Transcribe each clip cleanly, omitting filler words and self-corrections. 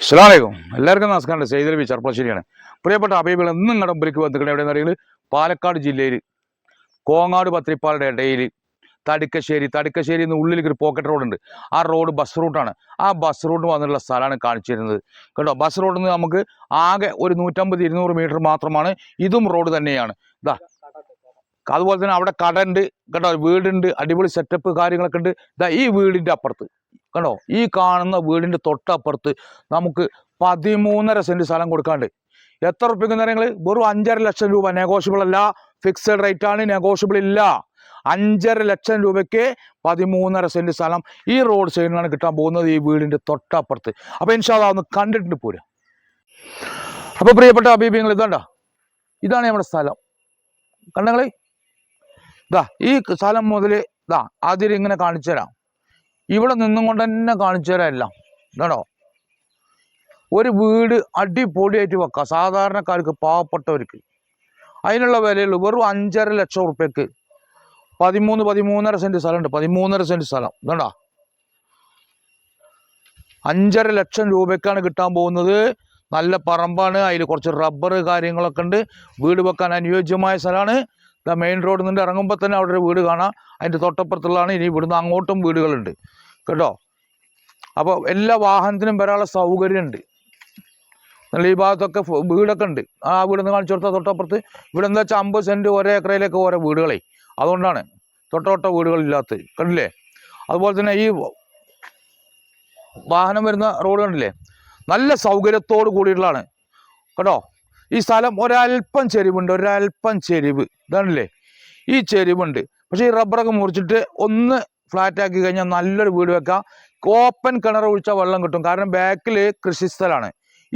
അസ്സലാമു അലൈക്കും. എല്ലാവർക്കും നമസ്കാരം. സെയ്ദ് ബി ചെർപ്പളശ്ശേരിയാണ്. പ്രിയപ്പെട്ട ഹബീബുകൾ ഇന്നും നിങ്ങളുടെ മുമ്പിലേക്ക് വന്നിരിക്കുന്നത് എവിടെയെന്ന് അറിയുന്നത് പാലക്കാട് ജില്ലയിൽ കോങ്ങാട് പത്രിപ്പാളുടെ ഇടയിൽ തടിക്കശ്ശേരി എന്ന് ഉള്ളിലേക്ക് ഒരു പോക്കറ്റ് റോഡുണ്ട്. ആ റോഡ് ബസ് റൂട്ടാണ്. ആ ബസ് റൂട്ട് വന്നിട്ടുള്ള സ്ഥലമാണ് കാണിച്ചു തരുന്നത് കേട്ടോ. ബസ് റൂട്ടിൽ നിന്ന് നമുക്ക് ആകെ ഒരു 150-200 മീറ്റർ മാത്രമാണ്. ഇതും റോഡ് തന്നെയാണ്. ഇതാ അതുപോലെ തന്നെ അവിടെ കട ഉണ്ട് കേട്ടോ, വീടുണ്ട്, അടിപൊളി സെറ്റപ്പ് കാര്യങ്ങളൊക്കെ ഉണ്ട്. ഇതാ ഈ വീടിൻ്റെ അപ്പുറത്ത് കണ്ടോ, ഈ കാണുന്ന വീടിൻ്റെ തൊട്ടപ്പുറത്ത് നമുക്ക് 13.5 സെൻറ്റ് സ്ഥലം കൊടുക്കാണ്ട്. എത്ര ഉറുപ്പിക്കുന്ന നിങ്ങൾ? വെറും 5.5 ലക്ഷം രൂപ. നെഗോഷ്യബിൾ അല്ല, ഫിക്സഡ് റേറ്റ് ആണ്, നെഗോഷ്യബിൾ ഇല്ല. 5.5 ലക്ഷം രൂപയ്ക്ക് 13.5 സെൻറ്റ് സ്ഥലം ഈ റോഡ് സൈഡിലാണ് കിട്ടാൻ പോകുന്നത്, ഈ വീടിൻ്റെ തൊട്ടപ്പുറത്ത്. അപ്പോൾ ഇൻഷാ അല്ലാഹ് ഒന്ന് കണ്ടിട്ട് പോരാ. അപ്പോൾ പ്രിയപ്പെട്ട ഹബീബിങ്ങൾ ഇതാണ് നമ്മുടെ സ്ഥലം. കണ്ടങ്ങളെ ഇതാ ഈ സ്ഥലം മുതൽ ഇതാ ആദ്യം ഇങ്ങനെ കാണിച്ചു തരാം. ഇവിടെ നിന്നും കൊണ്ട് തന്നെ കാണിച്ചു തരാം എല്ലാം. ഇതാണോ ഒരു വീട് അടിപൊളിയായിട്ട് വെക്കാം സാധാരണക്കാർക്ക്, പാവപ്പെട്ടവർക്ക്. അതിനുള്ള വിലയുള്ളൂ. വെറും 5.5 ലക്ഷം ഉറുപ്പ്യക്ക് 13.5 സെൻറ്റ് സ്ഥലമുണ്ട്. 13.5 സെൻറ്റ് സ്ഥലം ഇതാ 5.5 ലക്ഷം രൂപയ്ക്കാണ് കിട്ടാൻ പോകുന്നത്. നല്ല പറമ്പാണ്, അതിൽ കുറച്ച് റബ്ബർ കാര്യങ്ങളൊക്കെ ഉണ്ട്. വീട് വെക്കാൻ അനുയോജ്യമായ സ്ഥലമാണ്. മെയിൻ റോഡിൽ നിന്ന് ഇറങ്ങുമ്പോൾ തന്നെ അവിടെ ഒരു വീട് കാണാം. അതിൻ്റെ തൊട്ടപ്പുറത്തുള്ളതാണ്. ഇനി ഇവിടുന്ന് അങ്ങോട്ടും വീടുകളുണ്ട് കേട്ടോ. അപ്പോൾ എല്ലാ വാഹനത്തിനും വരാനുള്ള സൗകര്യമുണ്ട്. നല്ല ഈ ഭാഗത്തൊക്കെ വീടൊക്കെ ഉണ്ട്. ആ വീടിന്ന് കാണിച്ചു കൊടുത്താൽ തൊട്ടപ്പുറത്ത് ഇവിടെ എന്താ വെച്ചാൽ 50 സെൻറ്റ് ഒരേ ഏക്കറയിലേക്ക് ഓരോ വീടുകളെ, അതുകൊണ്ടാണ് തൊട്ട വീടുകളില്ലാത്തത്. കണ്ടില്ലേ? അതുപോലെ തന്നെ ഈ വാഹനം വരുന്ന റോഡ് കണ്ടില്ലേ, നല്ല സൗകര്യത്തോട് കൂടിയിട്ടുള്ളതാണ് കേട്ടോ. ഈ സ്ഥലം ഒരൽപ്പം ചെരിവുണ്ട്, ഒരൽപ്പം ചെരിവ് ഇതാണല്ലേ, ഈ ചെരിവുണ്ട്. പക്ഷേ ഈ റബ്ബറൊക്കെ മുറിച്ചിട്ട് ഒന്ന് ഫ്ലാറ്റ് ആക്കി കഴിഞ്ഞാൽ നല്ലൊരു വീട് വെക്കാം. ഓപ്പൺ കിണർ ഒഴിച്ചാൽ വെള്ളം കിട്ടും. കാരണം ബാക്കിൽ കൃഷിസ്ഥലമാണ്.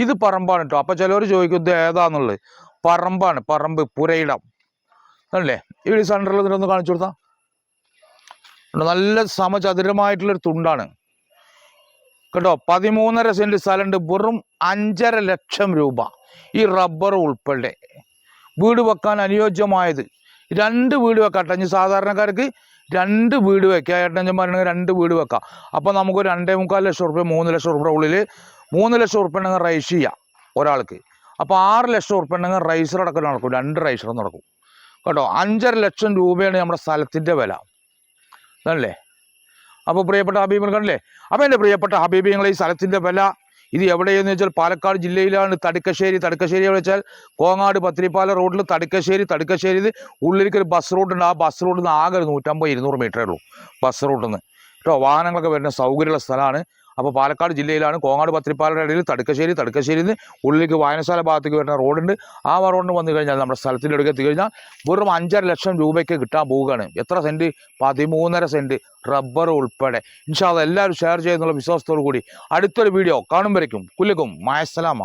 ഇത് പറമ്പാണ് കേട്ടോ. അപ്പോൾ ചിലവർ ചോദിക്കും ഇത് ഏതാന്നുള്ളത്. പറമ്പാണ്, പറമ്പ്, പുരയിടം അല്ലേ. ഈ സെൻറ്ററിൽ ഇതിനൊന്ന് കാണിച്ചു കൊടുത്താൽ നല്ല സമചതുരമായിട്ടുള്ളൊരു തുണ്ടാണ് കേട്ടോ. 13.5 സെൻറ്റ് സ്ഥലമുണ്ട്. വെറും 5.5 ലക്ഷം രൂപ ഈ റബ്ബർ ഉൾപ്പെടെ വീട് വെക്കാൻ അനുയോജ്യമായത്. 2 വീട് വെക്കാം. ഇനി സാധാരണക്കാർക്ക് 2 വീട് വെക്കാം. ഏട്ടഞ്ചന്മാരുണ്ടെങ്കിൽ 2 വീട് വെക്കാം. അപ്പോൾ നമുക്ക് 2.25 ലക്ഷം ഉറുപ്പ്യ, 3 ലക്ഷം ഉറുപ്പ്യ ഉള്ളിൽ 3 ലക്ഷം ഉറുപ്പ്യ ഉണ്ടെങ്കിൽ റൈസ് ചെയ്യാം ഒരാൾക്ക്. അപ്പോൾ 6 ലക്ഷം ഉറുപ്പ്യ ഉണ്ടെങ്കിൽ റൈസർ അടക്കം നടക്കും, 2 റൈസർ നടക്കും കേട്ടോ. 5.5 ലക്ഷം രൂപയാണ് നമ്മുടെ സ്ഥലത്തിൻ്റെ വില അതല്ലേ. അപ്പോൾ പ്രിയപ്പെട്ട ഹബീബികൾ കണ്ടില്ലേ. അപ്പോൾ എൻ്റെ പ്രിയപ്പെട്ട ഹബീബിങ്ങളെ ഈ സ്ഥലത്തിൻ്റെ വില ഇത് എവിടെയെന്ന് വെച്ചാൽ പാലക്കാട് ജില്ലയിലാണ്. തടിക്കശ്ശേരി എവിടെ വെച്ചാൽ കോങ്ങാട് പത്തിരിപ്പാല റോഡിൽ തടിക്കശ്ശേരി ഉള്ളിലേക്ക് ഒരു ബസ് റൂട്ടുണ്ട്. ആ ബസ് റൂട്ടിൽ നിന്ന് ആകെ 150-200 മീറ്ററേ ഉള്ളൂ ബസ് റൂട്ടിൽ നിന്ന് കേട്ടോ. വാഹനങ്ങളൊക്കെ വരുന്ന സൗകര്യമുള്ള സ്ഥലമാണ്. അപ്പോൾ പാലക്കാട് ജില്ലയിലാണ്. കോങ്ങാട് പത്തിരിപ്പാലയുടെ ഇടയിൽ തടിക്കശ്ശേരിയിൽ നിന്ന് ഉള്ളിലേക്ക് വായനശാല ഭാഗത്തേക്ക് വരുന്ന റോഡുണ്ട്. ആ റോഡിന് വന്നു കഴിഞ്ഞാൽ നമ്മുടെ സ്ഥലത്തിൻ്റെ അടുത്ത് എത്തിക്കഴിഞ്ഞാൽ വെറും 5.5 ലക്ഷം രൂപയ്ക്ക് കിട്ടാൻ പോവുകയാണ്. എത്ര സെൻറ്റ്? 13.5 സെൻറ്റ് റബ്ബർ ഉൾപ്പെടെ. ഇൻഷാ അല്ലാഹ് എല്ലാവരും ഷെയർ ചെയ്യുന്നുള്ള വിശ്വാസത്തോടു കൂടി അടുത്തൊരു വീഡിയോ കാണുമ്പോഴേക്കും കുല്ലുക്കും മായസ്സലാമ.